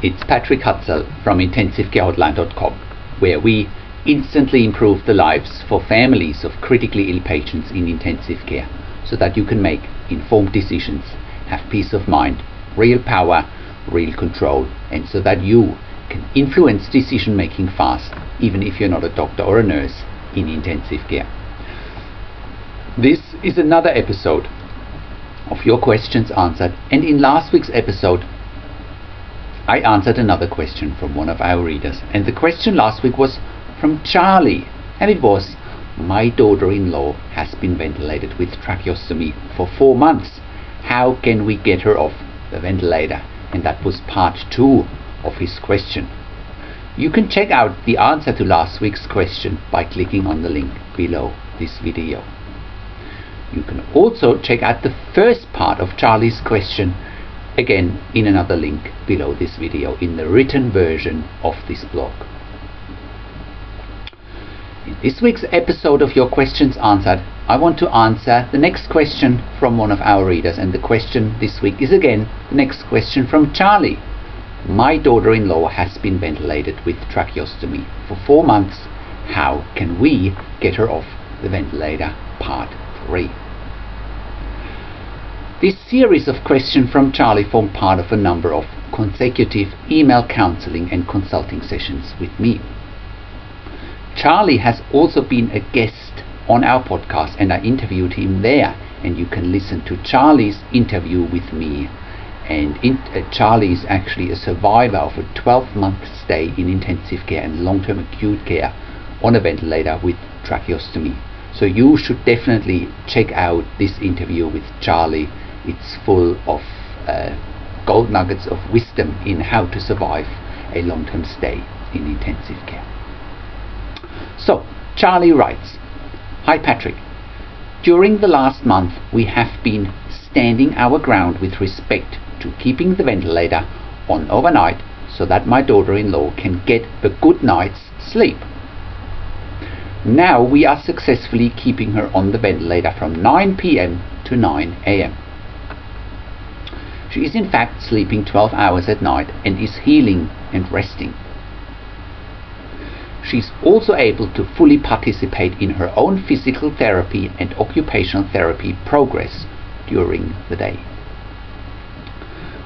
It's Patrick Hutzel from IntensiveCareHotline.com, where we instantly improve the lives for families of critically ill patients in intensive care, so that you can make informed decisions, have peace of mind, real power, real control, and so that you can influence decision making fast, even if you're not a doctor or a nurse in intensive care. This is another episode of Your Questions Answered, and in last week's episode I answered another question from one of our readers, and the question last week was from Charlie, and it was: my daughter-in-law has been ventilated with tracheostomy for 4 months. How can we get her off the ventilator? And that was part 2 of his question. You can check out the answer to last week's question by clicking on the link below this video. You can also check out the first part of Charlie's question again in another link below this video in the written version of this blog. In this week's episode of Your Questions Answered, I want to answer the next question from one of our readers, and the question this week is again the next question from Charlie. My daughter-in-law has been ventilated with tracheostomy for 4 months. How can we get her off the ventilator? Part 3. This series of questions from Charlie formed part of a number of consecutive email counseling and consulting sessions with me. Charlie has also been a guest on our podcast, and I interviewed him there, and you can listen to Charlie's interview with me. And Charlie is actually a survivor of a 12-month stay in intensive care and long-term acute care on a ventilator with tracheostomy. So you should definitely check out this interview with Charlie. It's full of gold nuggets of wisdom in how to survive a long-term stay in intensive care. So Charlie writes: Hi Patrick, during the last month we have been standing our ground with respect to keeping the ventilator on overnight so that my daughter-in-law can get a good night's sleep. Now we are successfully keeping her on the ventilator from 9 p.m. to 9 a.m. She is in fact sleeping 12 hours at night and is healing and resting. She is also able to fully participate in her own physical therapy and occupational therapy progress during the day.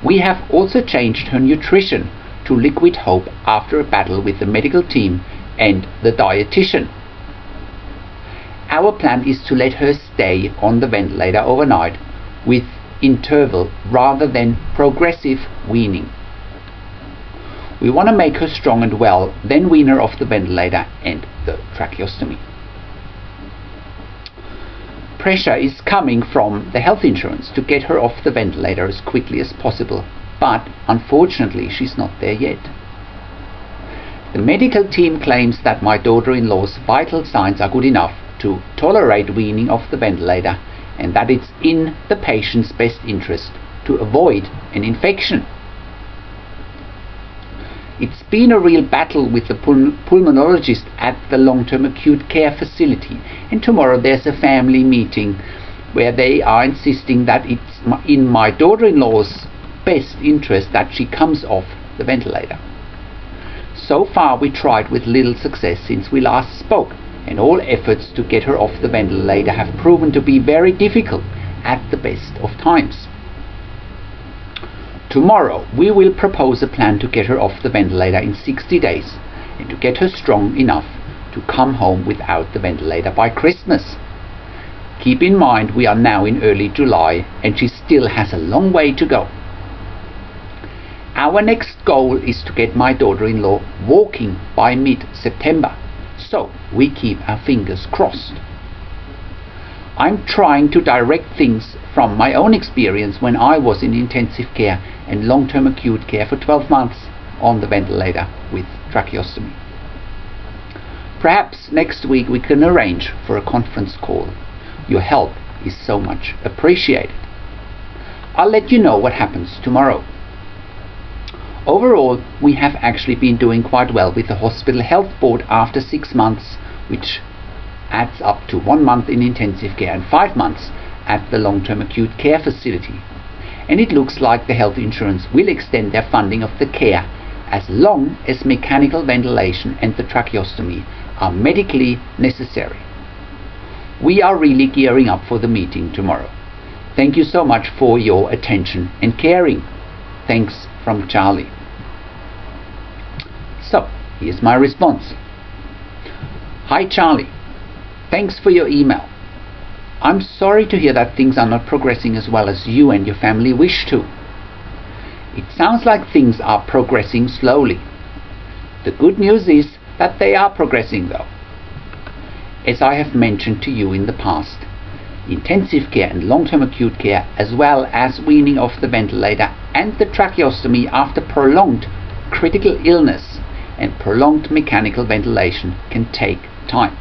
We have also changed her nutrition to Liquid Hope after a battle with the medical team and the dietitian. Our plan is to let her stay on the ventilator overnight with interval rather than progressive weaning. We want to make her strong and well, then wean her off the ventilator and the tracheostomy. Pressure is coming from the health insurance to get her off the ventilator as quickly as possible, but unfortunately she's not there yet. The medical team claims that my daughter-in-law's vital signs are good enough to tolerate weaning off the ventilator, and that it's in the patient's best interest to avoid an infection. It's been a real battle with the pulmonologist at the long-term acute care facility, and tomorrow there's a family meeting where they are insisting that it's in my daughter-in-law's best interest that she comes off the ventilator. So far we tried with little success since we last spoke, and all efforts to get her off the ventilator have proven to be very difficult at the best of times. Tomorrow we will propose a plan to get her off the ventilator in 60 days and to get her strong enough to come home without the ventilator by Christmas. Keep in mind we are now in early July and she still has a long way to go. Our next goal is to get my daughter-in-law walking by mid-September, so we keep our fingers crossed. I'm trying to direct things from my own experience when I was in intensive care and long-term acute care for 12 months on the ventilator with tracheostomy. Perhaps next week we can arrange for a conference call. Your help is so much appreciated. I'll let you know what happens tomorrow. Overall, we have actually been doing quite well with the hospital health board after 6 months, which adds up to 1 month in intensive care and 5 months at the long-term acute care facility. and it looks like the health insurance will extend their funding of the care as long as mechanical ventilation and the tracheostomy are medically necessary. We are really gearing up for the meeting tomorrow. Thank you so much for your attention and caring. Thanks from Charlie. So, here's my response. Hi Charlie, thanks for your email. I'm sorry to hear that things are not progressing as well as you and your family wish to. It sounds like things are progressing slowly. The good news is that they are progressing though. As I have mentioned to you in the past, intensive care and long-term acute care, as well as weaning off the ventilator and the tracheostomy after prolonged critical illness and prolonged mechanical ventilation, can take time.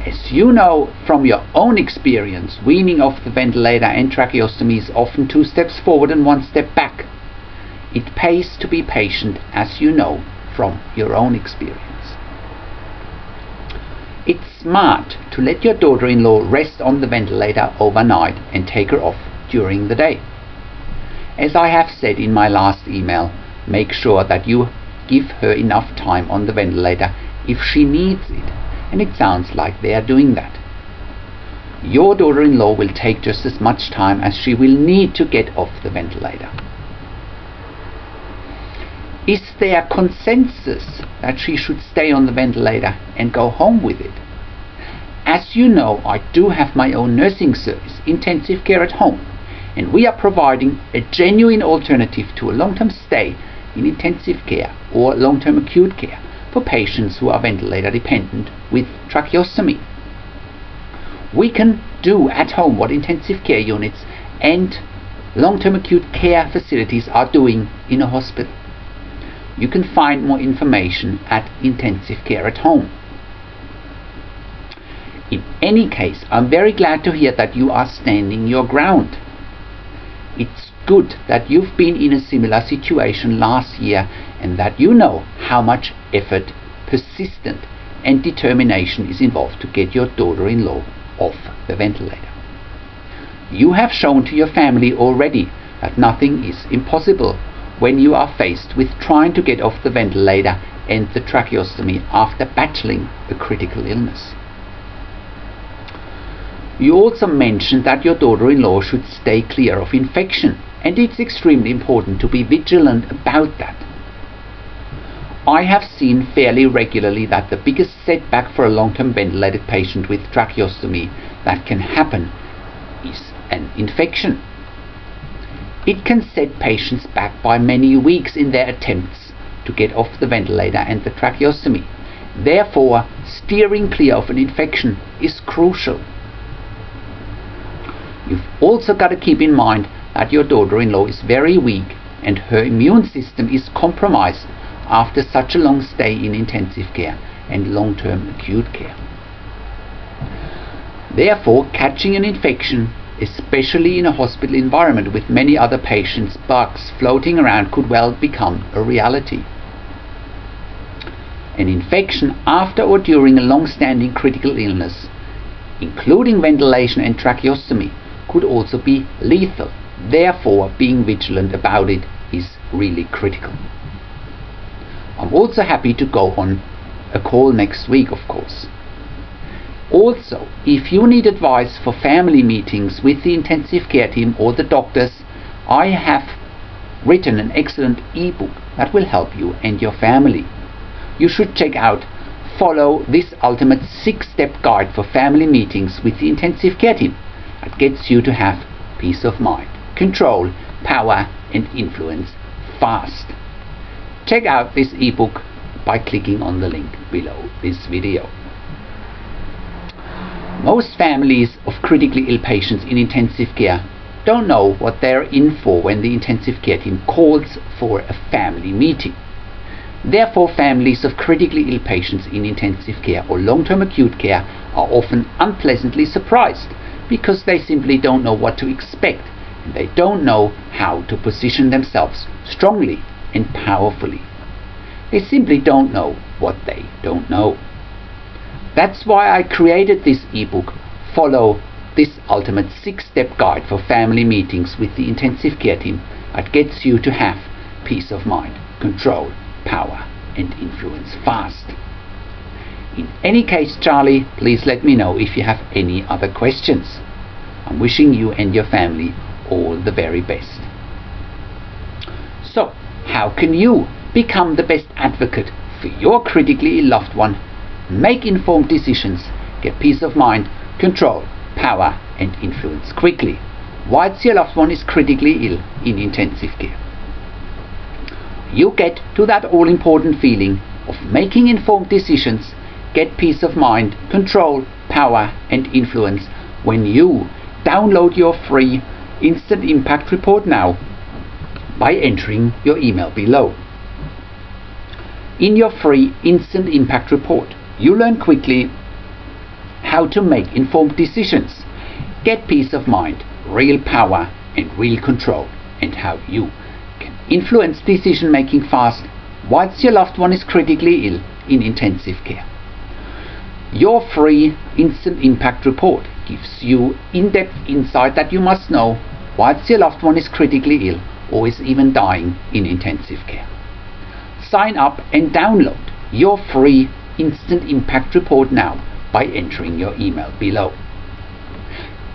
As you know from your own experience, weaning off the ventilator and tracheostomy is often 2 steps forward and 1 step back. It pays to be patient, as you know from your own experience. It's smart to let your daughter-in-law rest on the ventilator overnight and take her off during the day. As I have said in my last email, make sure that you give her enough time on the ventilator if she needs it, and it sounds like they are doing that. Your daughter-in-law will take just as much time as she will need to get off the ventilator. Is there consensus that she should stay on the ventilator and go home with it? As you know, I do have my own nursing service, intensive care at home, and we are providing a genuine alternative to a long-term stay in intensive care or long-term acute care for patients who are ventilator dependent with tracheostomy. We can do at home what intensive care units and long-term acute care facilities are doing in a hospital. You can find more information at Intensive Care at Home. In any case, I'm very glad to hear that you are standing your ground. It's good that you've been in a similar situation last year and that you know how much effort, persistence and determination is involved to get your daughter-in-law off the ventilator. You have shown to your family already that nothing is impossible when you are faced with trying to get off the ventilator and the tracheostomy after battling a critical illness. You also mentioned that your daughter-in-law should stay clear of infection, and it's extremely important to be vigilant about that. I have seen fairly regularly that the biggest setback for a long-term ventilated patient with tracheostomy that can happen is an infection. It can set patients back by many weeks in their attempts to get off the ventilator and the tracheostomy. Therefore, steering clear of an infection is crucial. You've also got to keep in mind that your daughter-in-law is very weak and her immune system is compromised after such a long stay in intensive care and long-term acute care. Therefore, catching an infection, especially in a hospital environment with many other patients, bugs floating around, could well become a reality. An infection after or during a long-standing critical illness, including ventilation and tracheostomy, could also be lethal. Therefore, being vigilant about it is really critical. I'm also happy to go on a call next week, of course. Also, if you need advice for family meetings with the intensive care team or the doctors, I have written an excellent ebook that will help you and your family. You should check out Follow This Ultimate 6-Step Guide for Family Meetings with the Intensive Care Team. That gets you to have peace of mind, control, power and influence fast. Check out this ebook by clicking on the link below this video. Most families of critically ill patients in intensive care don't know what they're in for when the intensive care team calls for a family meeting. Therefore, families of critically ill patients in intensive care or long-term acute care are often unpleasantly surprised because they simply don't know what to expect and they don't know how to position themselves strongly and powerfully. They simply don't know what they don't know. That's why I created this ebook, Follow this ultimate 6-step guide for family meetings with the intensive care team that gets you to have peace of mind, control, power and influence fast. In any case, Charlie, please let me know if you have any other questions. I'm wishing you and your family all the very best. So, how can you become the best advocate for your critically ill loved one, make informed decisions, get peace of mind, control, power and influence quickly whilst your loved one is critically ill in intensive care? You get to that all-important feeling of making informed decisions, get peace of mind, control, power and influence when you download your free Instant Impact Report now by entering your email below. In your free Instant Impact Report, you learn quickly how to make informed decisions, get peace of mind, real power and real control, and how you can influence decision making fast whilst your loved one is critically ill in intensive care. Your free Instant Impact Report gives you in-depth insight that you must know whilst your loved one is critically ill or is even dying in intensive care. Sign up and download your free Instant Impact Report now by entering your email below.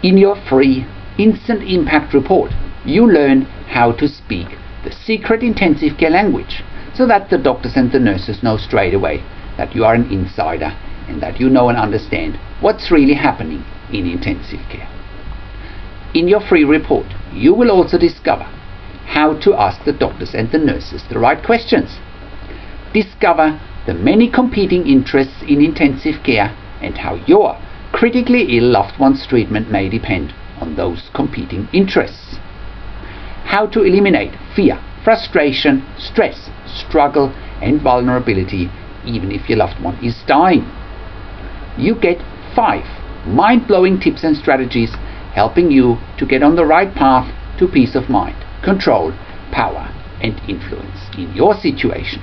In your free Instant Impact Report, you learn how to speak the secret intensive care language so that the doctors and the nurses know straight away that you are an insider and that you know and understand what's really happening in intensive care. In your free report, you will also discover how to ask the doctors and the nurses the right questions. Discover the many competing interests in intensive care and how your critically ill loved one's treatment may depend on those competing interests. How to eliminate fear, frustration, stress, struggle and vulnerability even if your loved one is dying. You get 5 mind-blowing tips and strategies helping you to get on the right path to peace of mind, control, power and influence in your situation.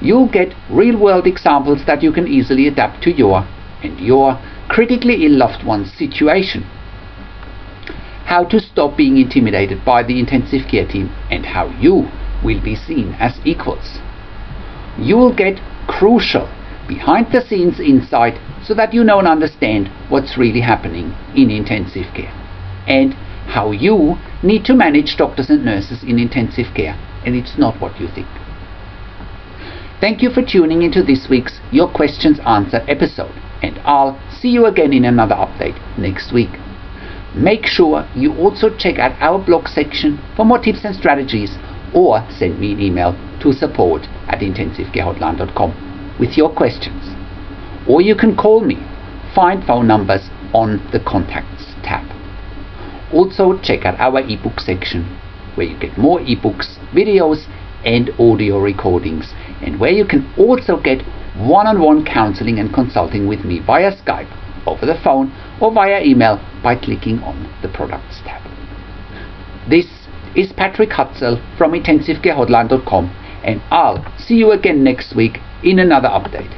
You'll get real-world examples that you can easily adapt to your and your critically ill loved one's situation. How to stop being intimidated by the intensive care team and how you will be seen as equals. You will get crucial behind-the-scenes insight so that you know and understand what's really happening in intensive care and how you need to manage doctors and nurses in intensive care, and it's not what you think. Thank you for tuning into this week's Your Questions Answered episode, and I'll see you again in another update next week. Make sure you also check out our blog section for more tips and strategies, or send me an email to support@intensivecarehotline.com with your questions. Or you can call me. Find phone numbers on the Contacts tab. Also check out our ebook section where you get more ebooks, videos and audio recordings, and where you can also get one-on-one counseling and consulting with me via Skype, over the phone or via email by clicking on the Products tab. This is Patrick Hutzel from intensivecarehotline.com, and I'll see you again next week in another update.